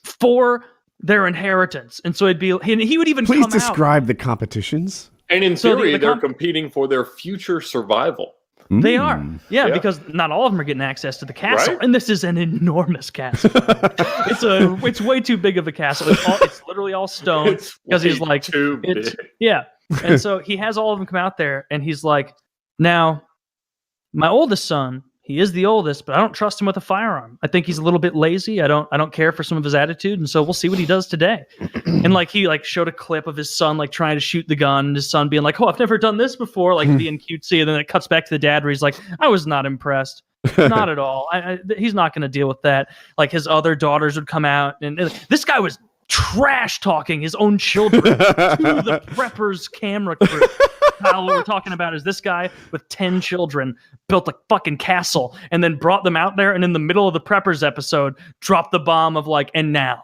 for their inheritance. And so he would even Please come describe out. the competitions. And in theory, they're competing for their future survival. They are. Yeah, because not all of them are getting access to the castle. Right? And this is an enormous castle. It's way too big of a castle. It's literally all stone. Because he's like, too big. Yeah. And so he has all of them come out there, and he's like, now, my oldest son, he is the oldest, but I don't trust him with a firearm. I think he's a little bit lazy. I don't care for some of his attitude, and so we'll see what he does today. And like he like showed a clip of his son like trying to shoot the gun, and his son being like, "Oh, I've never done this before," like being cutesy. And then it cuts back to the dad where he's like, "I was not impressed, not at all. He's not going to deal with that." Like his other daughters would come out, and this guy was trash talking his own children to the preppers camera crew. Kyle, what we're talking about is this guy with 10 children built a fucking castle and then brought them out there, and in the middle of the preppers episode dropped the bomb of like, and now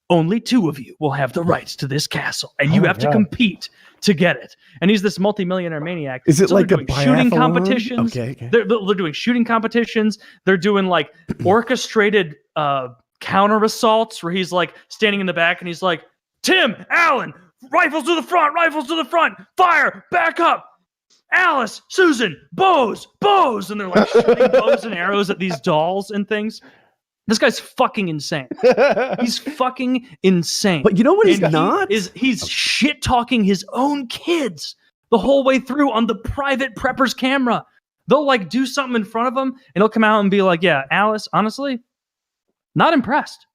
only 2 of you will have the rights to this castle, and you have to compete to get it. And he's this multimillionaire maniac. Is it like a shooting competitions? Okay. They're doing shooting competitions. They're doing like orchestrated counter assaults where he's like standing in the back and he's like, Tim, Alan, rifles to the front, fire, back up. Alice, Susan, bows. And they're like shooting bows and arrows at these dolls and things. This guy's fucking insane. He's fucking insane. But you know what he's And not? He's shit talking his own kids the whole way through on the private preppers camera. They'll like do something in front of him and he'll come out and be like, yeah, Alice, honestly, not impressed.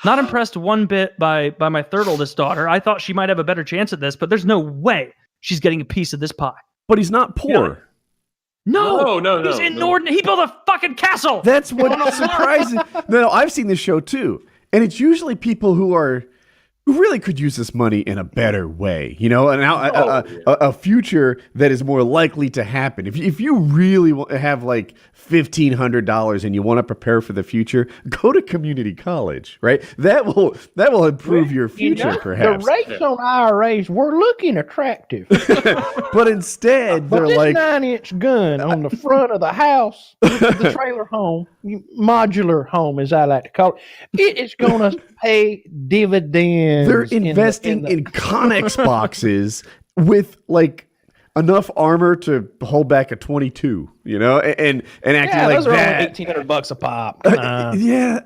Not impressed one bit by my 3rd oldest daughter. I thought she might have a better chance at this, but there's no way she's getting a piece of this pie. But he's not poor. No. He's inordinate. He built a fucking castle. That's what's surprising. No, I've seen this show too. And it's usually people who are we really could use this money in a better way, you know, and Yeah. a future that is more likely to happen. If you really have like $1,500 and you want to prepare for the future, go to community college, right? That will improve your future, perhaps. The rates on IRAs were looking attractive. But instead, But they're this like, 9-inch gun on the front of the house, the trailer home, modular home, as I like to call it, it is going to pay dividends. they're investing in Connex boxes with like enough armor to hold back a 22, you know, and acting like those are that. only $1,800 a pop. Yeah.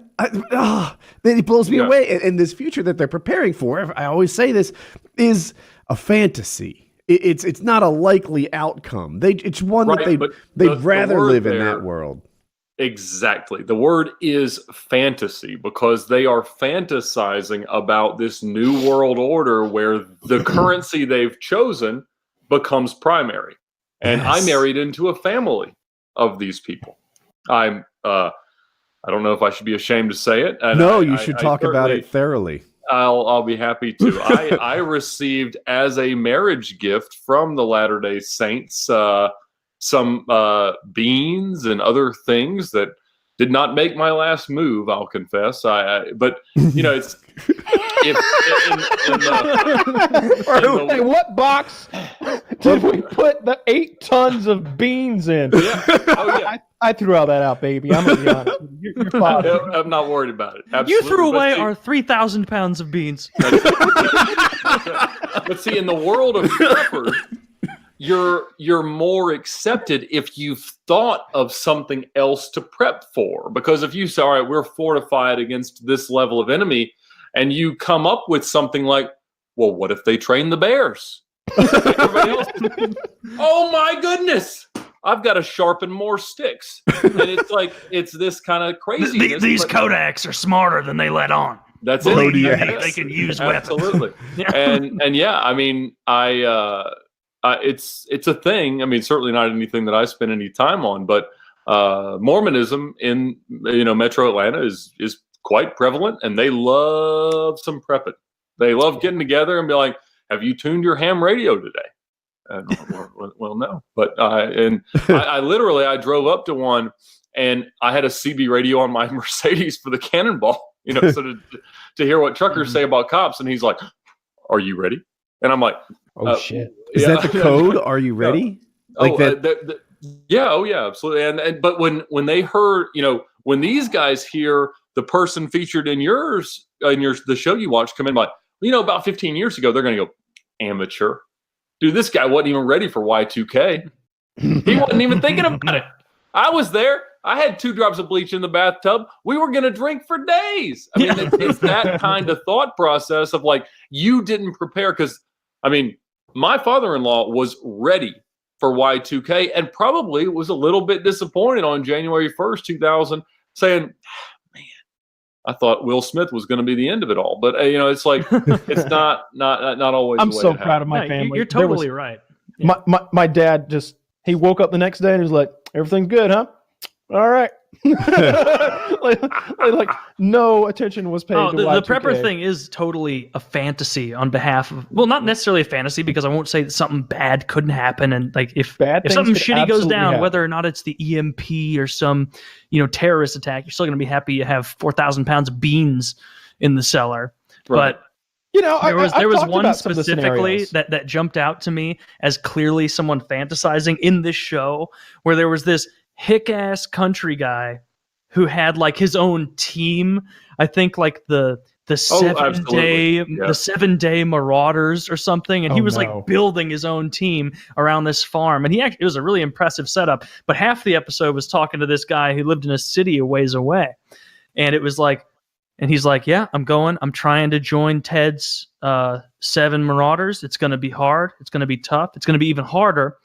Then it blows me away. And this future that they're preparing for, I always say this, is a fantasy. It's not a likely outcome. It's one Right, that but they'd the rather word live in there- that world. Exactly. The word is fantasy because they are fantasizing about this new world order where the currency they've chosen becomes primary. And I Yes. married into a family of these people. I don't know if I should be ashamed to say it. And No, I- you I- should I talk about certainly- it thoroughly. I'll be happy to. I received as a marriage gift from the Latter-day Saints some beans and other things that did not make my last move, I'll confess. But you know, it's Hey, what box did we put the 8 tons of beans in? oh yeah. I threw all that out, baby. I'm gonna be honest. You're fine. I'm not worried about it. You Absolutely. threw But away see- our 3,000 pounds of beans. But see, in the world of preppers, you're more accepted if you've thought of something else to prep for. Because if you say, all right, we're fortified against this level of enemy, and you come up with something like, well, what if they train the bears? Everybody else, oh my goodness, I've got to sharpen more sticks. And it's like, it's this kind of craziness. These but- Kodaks are smarter than they let on. That's Believe me, it. they can use weapons. Absolutely. and yeah, I mean, it's a thing. I mean, certainly not anything that I spend any time on, but Mormonism in Metro Atlanta is quite prevalent, and they love some prepping. They love getting together and be like, "Have you tuned your ham radio today?" And, well, no. But I literally drove up to one, and I had a CB radio on my Mercedes for the Cannonball. So to hear what truckers say about cops, and he's like, "Are you ready?" And I'm like, Oh shit! Is that the code? Are you ready? Oh yeah, absolutely. And but when they heard, when these guys hear the person featured in the show you watch come in, like, about 15 years ago, they're going to go, amateur. Dude, this guy wasn't even ready for Y2K. He wasn't even thinking about it. I was there. I had 2 drops of bleach in the bathtub. We were going to drink for days. I mean, it's that kind of thought process of like, you didn't prepare. Because, I mean, my father-in-law was ready for Y2K and probably was a little bit disappointed on January 1st, 2000, saying, man, I thought Will Smith was going to be the end of it all. But, it's like, it's not always I'm the way so it proud of my No, family. you're totally right. My dad he woke up the next day and was like, "Everything's good, huh? All right." like no attention was paid to The Y2K. prepper thing is totally a fantasy on behalf of, well, not necessarily a fantasy, because I won't say that something bad couldn't happen. And like if Bad something things could shitty goes absolutely down, happen. whether or not it's the EMP or some terrorist attack, you're still going to be happy you have 4,000 pounds of beans in the cellar. Right. But I've there was talked one about some of the specifically scenarios. that jumped out to me as clearly someone fantasizing in this show, where there was this hick-ass country guy who had like his own team. I think like the 7-day Marauders or something, and he was like building his own team around this farm. And it was a really impressive setup. But half the episode was talking to this guy who lived in a city a ways away, and it was like, and he's like, "Yeah, I'm trying to join Ted's 7 Marauders. It's going to be hard. It's going to be tough. It's going to be even harder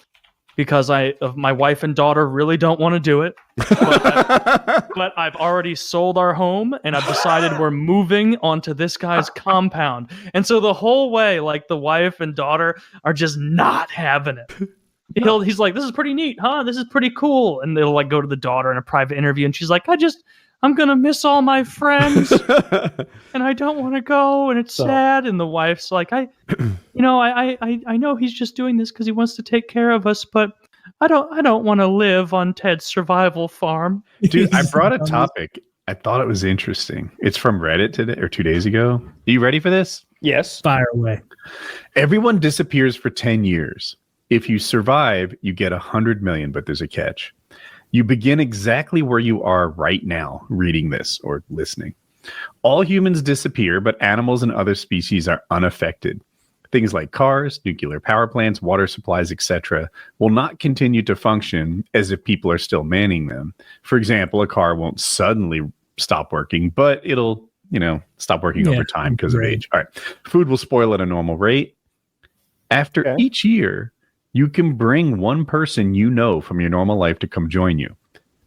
because my wife and daughter really don't want to do it. But I've already sold our home, and I've decided we're moving onto this guy's compound." And so the whole way, like, the wife and daughter are just not having it. He's like, "This is pretty neat, huh? This is pretty cool." And they'll like go to the daughter in a private interview, and she's like, I I'm gonna miss all my friends, and I don't want to go, and it's sad. And the wife's like, I know he's just doing this because he wants to take care of us, but I don't want to live on Ted's survival farm. Dude, I brought a topic. I thought it was interesting. It's from Reddit today or 2 days ago. Are you ready for this? Yes. Fire away. Everyone disappears for 10 years. If you survive, you get 100 million, but there's a catch. You begin exactly where you are right now, reading this or listening. All humans disappear, but animals and other species are unaffected. Things like cars, nuclear power plants, water supplies, etc., will not continue to function as if people are still manning them. For example, a car won't suddenly stop working, but it'll, stop working over time because of age. All right. Food will spoil at a normal rate. After each year, you can bring one person from your normal life to come join you.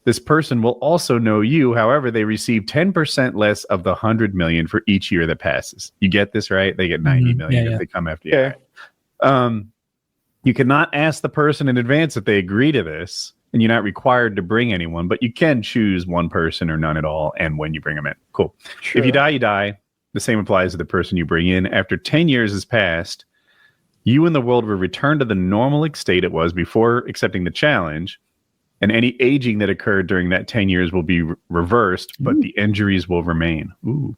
This person will also know you. However, they receive 10% less of the 100 million for each year that passes. You get this, right? They get 90 million if they come after you. Right? You cannot ask the person in advance if they agree to this, and you're not required to bring anyone, but you can choose one person or none at all, and when you bring them in. Cool. Sure. If you die, you die. The same applies to the person you bring in. After 10 years has passed, you and the world will return to the normal state it was before accepting the challenge. And any aging that occurred during that 10 years will be reversed, but the injuries will remain. Ooh.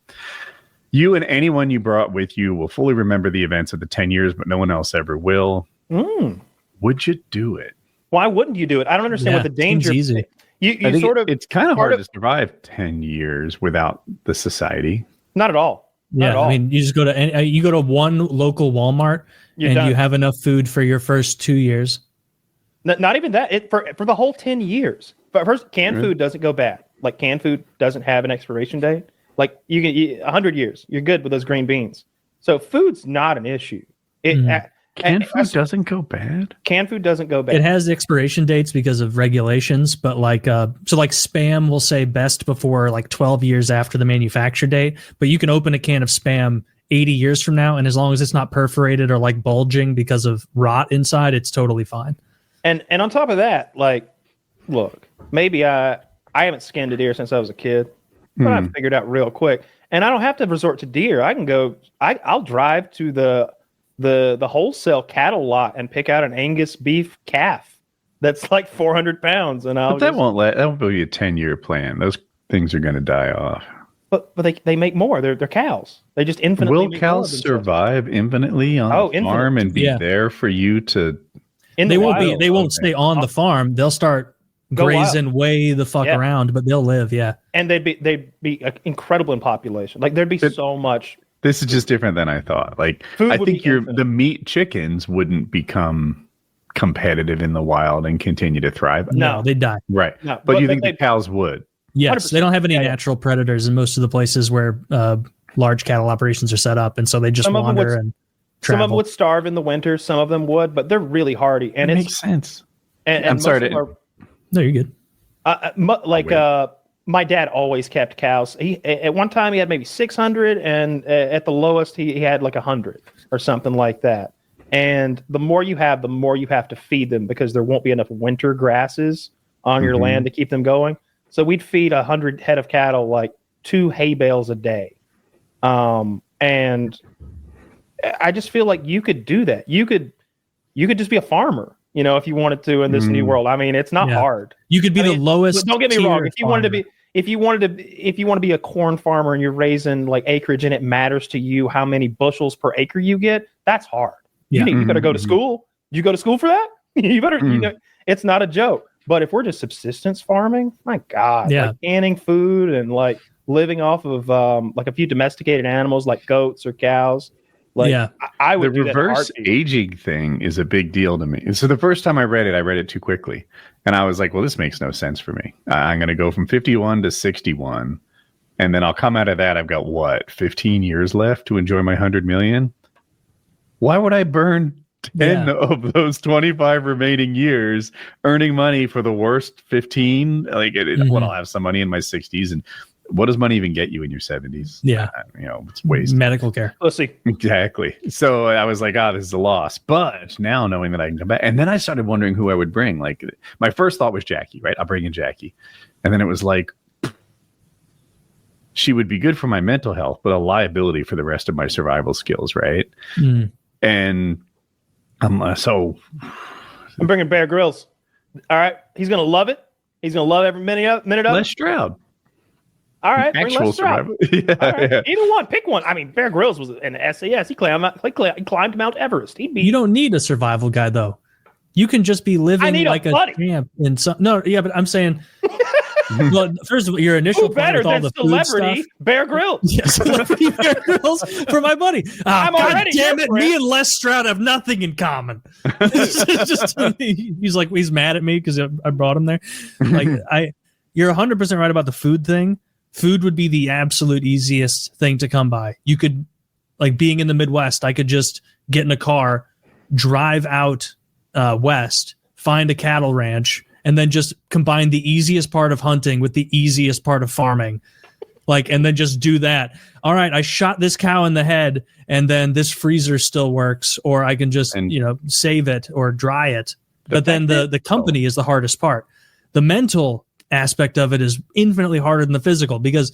You and anyone you brought with you will fully remember the events of the 10 years, but no one else ever will. Would you do it? Why wouldn't you do it? I don't understand what the danger is. You sort of. It's kind of hard to survive 10 years without the society. Not at all. Not at all. I mean, you just go to one local Walmart you have enough food for your first 2 years. Not even that. For the whole 10 years. But first, canned food doesn't go bad. Like, canned food doesn't have an expiration date. Like, you can eat 100 years. You're good with those green beans. So food's not an issue. Canned food doesn't go bad? Canned food doesn't go bad. It has expiration dates because of regulations, but Spam will say best before 12 years after the manufacture date, but you can open a can of Spam 80 years from now, and as long as it's not perforated or bulging because of rot inside, it's totally fine. And on top of that, look, maybe I haven't skinned a deer since I was a kid, but I've figured out real quick. And I don't have to resort to deer. I can go, I'll drive to the wholesale cattle lot and pick out an Angus beef calf that's like 400 pounds. And that won't be a 10-year plan. Those things are going to die off. But they make more. They're cows. They just infinitely. Will cows survive infinitely on the farm and be there for you to? They won't stay on the farm. They'll start grazing way the fuck around, but they'll live. Yeah. And they'd be incredible in population. There'd be so much. This is just different than I thought. I think the meat chickens wouldn't become competitive in the wild and continue to thrive. No, they'd die. Right. No, but you think the cows would? Yes. 100%. They don't have any natural predators in most of the places where large cattle operations are set up. And so they just wander and travel. Some of them would starve in the winter. Some of them would, but they're really hardy. And it makes sense. And I'm sorry. No, you're good. My dad always kept cows. At one time he had maybe 600, and at the lowest he had 100 or something like that. And the more you have, the more you have to feed them because there won't be enough winter grasses on your land to keep them going. So we'd feed 100 head of cattle 2 hay bales a day. And I just feel like you could do that. You could just be a farmer, if you wanted to in this new world. I mean, it's not hard. You could be the lowest. Don't get me wrong. If you want to be a corn farmer and you're raising acreage and it matters to you how many bushels per acre you get, that's hard. Yeah. You better go to school. You go to school for that? You better. It's not a joke. But if we're just subsistence farming, my God, canning food and living off of a few domesticated animals like goats or cows. I would. The reverse aging thing is a big deal to me. So the first time I read it too quickly, and I was like, "Well, this makes no sense for me. I'm going to go from 51 to 61, and then I'll come out of that. I've got 15 years left to enjoy my 100 million. Why would I burn 10 of those 25 remaining years earning money for the worst 15? When I'll have some money in my 60s and." What does money even get you in your 70s? Yeah. It's waste. Medical care. Pussy. Exactly. So I was like, this is a loss. But now knowing that I can come back. And then I started wondering who I would bring. My first thought was Jackie, right? I'll bring in Jackie. And then it was she would be good for my mental health, but a liability for the rest of my survival skills, right? And so I'm bringing Bear Grylls. All right, he's gonna love it. He's gonna love every minute of it. Les Stroud. All right, bring Actual Les Stroud. survival. All right. Either one, pick one. I mean, Bear Grylls was an SAS. He climbed Mount Everest. You don't need a survival guy though. You can just be living like a champ in some. No, yeah, but I'm saying. Well, first of all, your initial Who better plan with all than the celebrity food stuff. Bear Grylls? Yeah, celebrity Bear Grylls for my buddy. I'm God already damn your it! friend. Me and Les Stroud have nothing in common. He's mad at me because I brought him there. Like you're 100% right about the food thing. Food would be the absolute easiest thing to come by. You could, like being in the Midwest, I could just get in a car, drive out west, find a cattle ranch, and then just combine the easiest part of hunting with the easiest part of farming. And then just do that. All right, I shot this cow in the head, and then this freezer still works, or I can just, save it or dry it. But then the company is the hardest part. The mental aspect of it is infinitely harder than the physical, because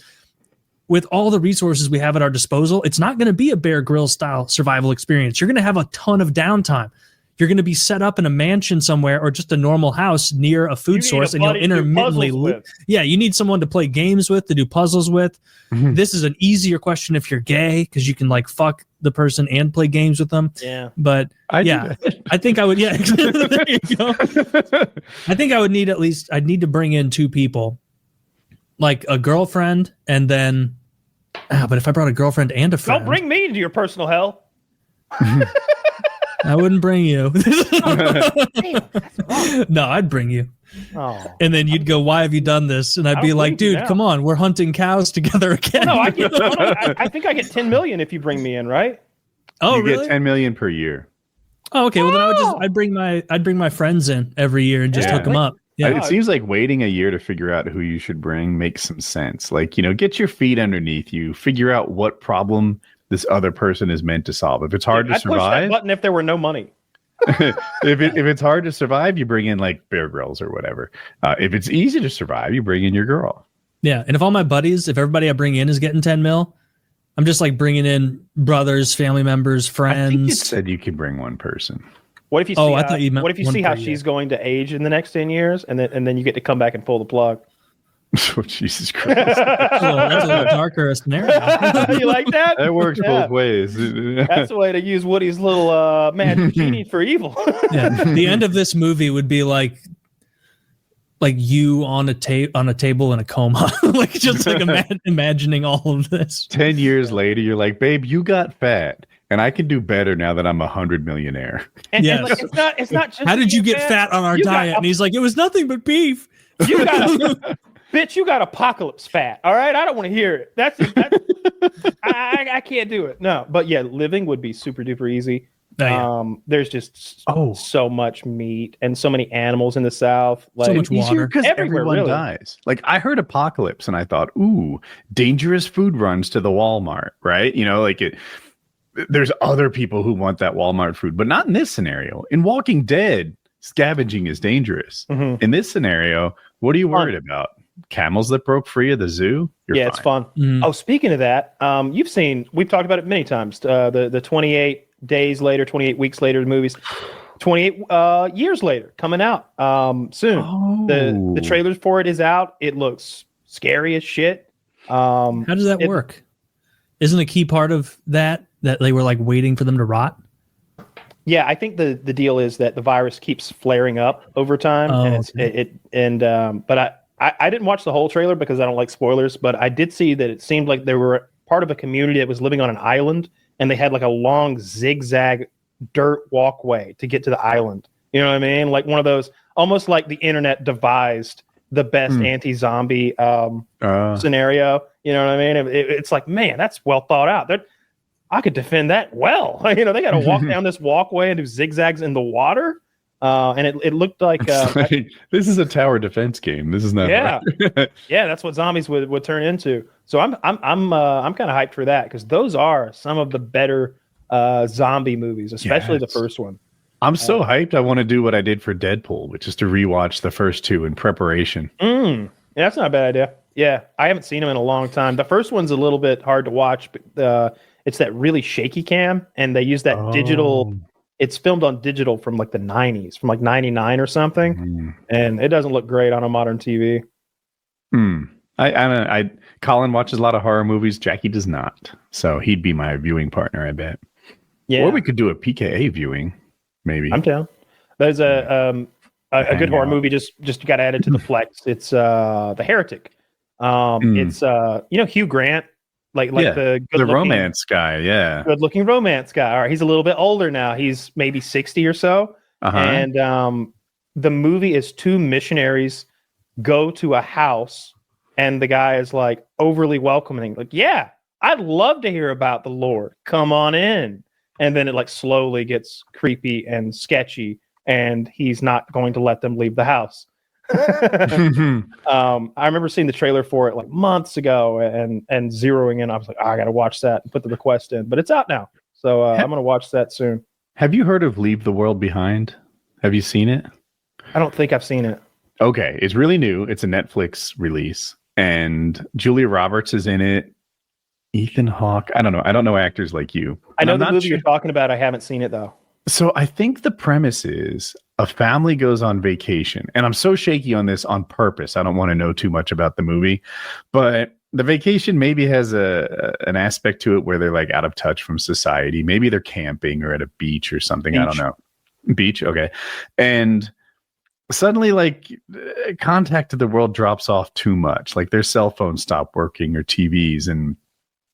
with all the resources we have at our disposal, it's not going to be a Bear Grylls style survival experience. You're going to have a ton of downtime. You're going to be set up in a mansion somewhere or just a normal house near a food source, and you'll intermittently you need someone to play games with, to do puzzles with. This is an easier question if you're gay, because you can fuck the person and play games with them. Yeah. But I think I would there you go. I think I would need I'd need to bring in two people, like a girlfriend, and then but if I brought a girlfriend and a friend, Don't bring me into your personal hell. I wouldn't bring you. No, I'd bring you. Oh. And then you'd go, "Why have you done this?" And I'd be like, "Dude, come on, we're hunting cows together again." No, I think I get 10 million if you bring me in, right? Oh, you really? get 10 million per year. Oh, okay. Well, then I'd bring my friends in every year and just hook them up. Yeah. It seems like waiting a year to figure out who you should bring makes some sense. Get your feet underneath you, figure out what problem this other person is meant to solve. If it's hard to survive, push that button if there were no money. if it's hard to survive, you bring in Bear Grylls or whatever. If it's easy to survive, you bring in your girl. Yeah, and if all my buddies, if everybody I bring in is getting 10 mil, I'm just bringing in brothers, family members, friends. I think it said you can bring one person. What if you see? I thought you meant what if you see how she's going to age in the next 10 years, and then you get to come back and pull the plug? Oh, Jesus Christ! That's a little darker scenario. You like that? That works both ways. That's the way to use Woody's little magic genie for evil. Yeah, the end of this movie would be like you on a table in a coma, imagining all of this. 10 years later, you're like, "Babe, you got fat, and I can do better now that I'm 100 millionaire." And it's not just. How did you get fat on our diet? And he's like, "It was nothing but beef." You got bitch, you got apocalypse fat. All right, I don't want to hear it. That's I can't do it. No, but yeah, living would be super duper easy. Oh, yeah. There's just so much meat and so many animals in the South. So much water because everyone dies. I heard apocalypse and I thought, ooh, dangerous food runs to the Walmart, right? There's other people who want that Walmart food, but not in this scenario. In Walking Dead, scavenging is dangerous. In this scenario, what are you worried about? Camels that broke free of the zoo? You're fine. It's fun. Oh, speaking of that, we've talked about it many times. The 28 days later, 28 weeks later movies, 28 years later coming out soon. Oh. The trailers for it is out. It looks scary as shit. How does that work? Isn't a key part of that they were waiting for them to rot? Yeah, I think the deal is that the virus keeps flaring up over time, but I didn't watch the whole trailer because I don't like spoilers, but I did see that it seemed like they were part of a community that was living on an island, and they had a long zigzag dirt walkway to get to the island. You know what I mean? Like one of those, almost like the internet devised the best anti-zombie scenario. You know what I mean? It's like, man, that's well thought out. I could defend that well. They got to walk down this walkway and do zigzags in the water. And it looked like this is a tower defense game. This is not. Yeah, yeah. That's what zombies would turn into. So I'm kind of hyped for that because those are some of the better zombie movies, especially the first one. I'm so hyped. I want to do what I did for Deadpool, which is to rewatch the first two in preparation. Yeah, that's not a bad idea. Yeah, I haven't seen them in a long time. The first one's a little bit hard to watch, but it's that really shaky cam, and they use that digital. It's filmed on digital from like the 90s, from like 99 or something, and it doesn't look great on a modern TV. Colin watches a lot of horror movies. Jackie does not, so he'd be my viewing partner, I bet. Yeah, Or we could do a PKA viewing, maybe. I'm down. There's a good horror movie just got added to the Plex. It's The Heretic. It's Hugh Grant, like the romance guy, good looking romance guy. All right, he's a little bit older now. He's maybe 60 or so, and the movie is two missionaries go to a house, and the guy is like overly welcoming, like, yeah, I'd love to hear about the Lord. Come on in. And then it like slowly gets creepy and sketchy, and he's not going to let them leave the house. I remember seeing the trailer for it like months ago and zeroing in. I was like, I got to watch that and put the request in, but it's out now. So I'm going to watch that soon. Have you heard of Leave the World Behind? Have you seen it? I don't think I've seen it. Okay. It's really new. It's a Netflix release, and Julia Roberts is in it. Ethan Hawke. I don't know. I don't know actors like you. I know the movie you're talking about. I haven't seen it though. So I think the premise is a family goes on vacation, and I'm so shaky on this on purpose. I don't want to know too much about the movie, but the vacation maybe has an aspect to it where they're like out of touch from society. Maybe they're camping or at a beach or something. I don't know. Beach. Okay. And suddenly like contact to the world drops off too much. Like their cell phones stop working or TVs, and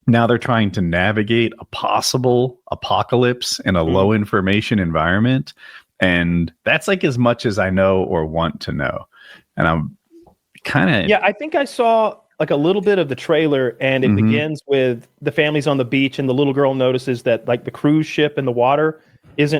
now they're trying to navigate a possible apocalypse in a low information environment. And that's like as much as I know or want to know. And I'm kind of... Yeah, I think I saw like a little bit of the trailer, and it begins with the family's on the beach, and the little girl notices that like the cruise ship in the water is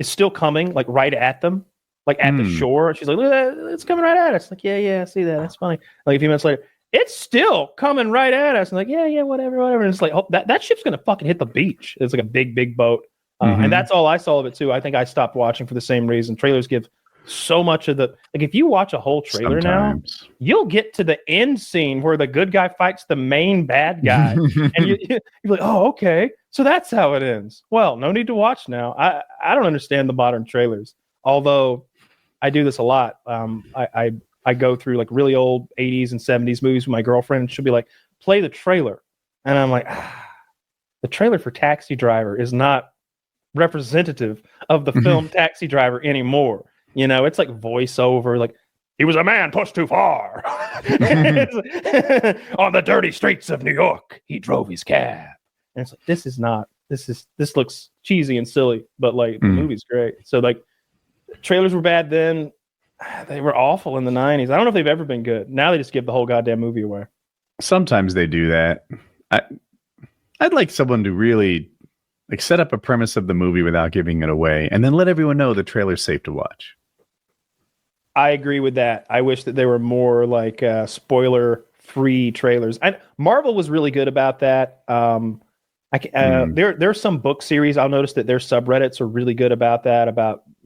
still coming like right at them, like at the shore. She's like, look at that, it's coming right at us. Like, yeah, I see that. That's funny. Like a few minutes later, it's still coming right at us. And like, yeah, whatever. And it's like, oh, that ship's gonna fucking hit the beach. It's like a big boat. And that's all I saw of it too. I think I stopped watching for the same reason. Trailers give so much of the, like, if you watch a whole trailer now, you'll get to the end scene where the good guy fights the main bad guy, and you're like, oh, okay, so that's how it ends. Well, no need to watch now. I don't understand the modern trailers, although I do this a lot. I go through like really old 80s and 70s movies with my girlfriend, and she'll be like, play the trailer. And I'm like, the trailer for Taxi Driver is not representative of the film Taxi Driver anymore. You know, it's like voiceover, like, he was a man pushed too far. On the dirty streets of New York, he drove his cab. And it's like, this looks cheesy and silly, but like the movie's great. So like trailers were bad then. They were awful in the 90s. I don't know if they've ever been good. Now they just give the whole goddamn movie away. Sometimes they do that. I'd like someone to really like set up a premise of the movie without giving it away, and then let everyone know the trailer's safe to watch. I agree with that. I wish that there were more like spoiler-free trailers. Marvel was really good about that. There's some book series I'll notice that their subreddits are really good about that.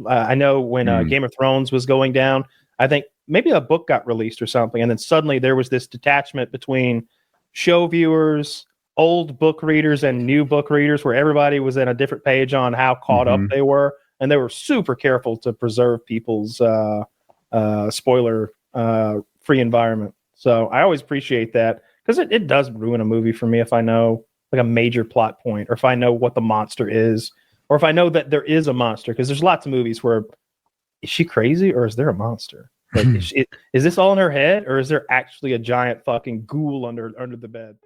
I know when Game of Thrones was going down, I think maybe a book got released or something, and then suddenly there was this detachment between show viewers, old book readers, and new book readers, where everybody was in a different page on how caught up they were, and they were super careful to preserve people's spoiler free environment. So I always appreciate that, because it does ruin a movie for me if I know like a major plot point, or if I know what the monster is, or if I know that there is a monster, because there's lots of movies where, is she crazy or is there a monster? Like, is this all in her head, or is there actually a giant fucking ghoul under the bed?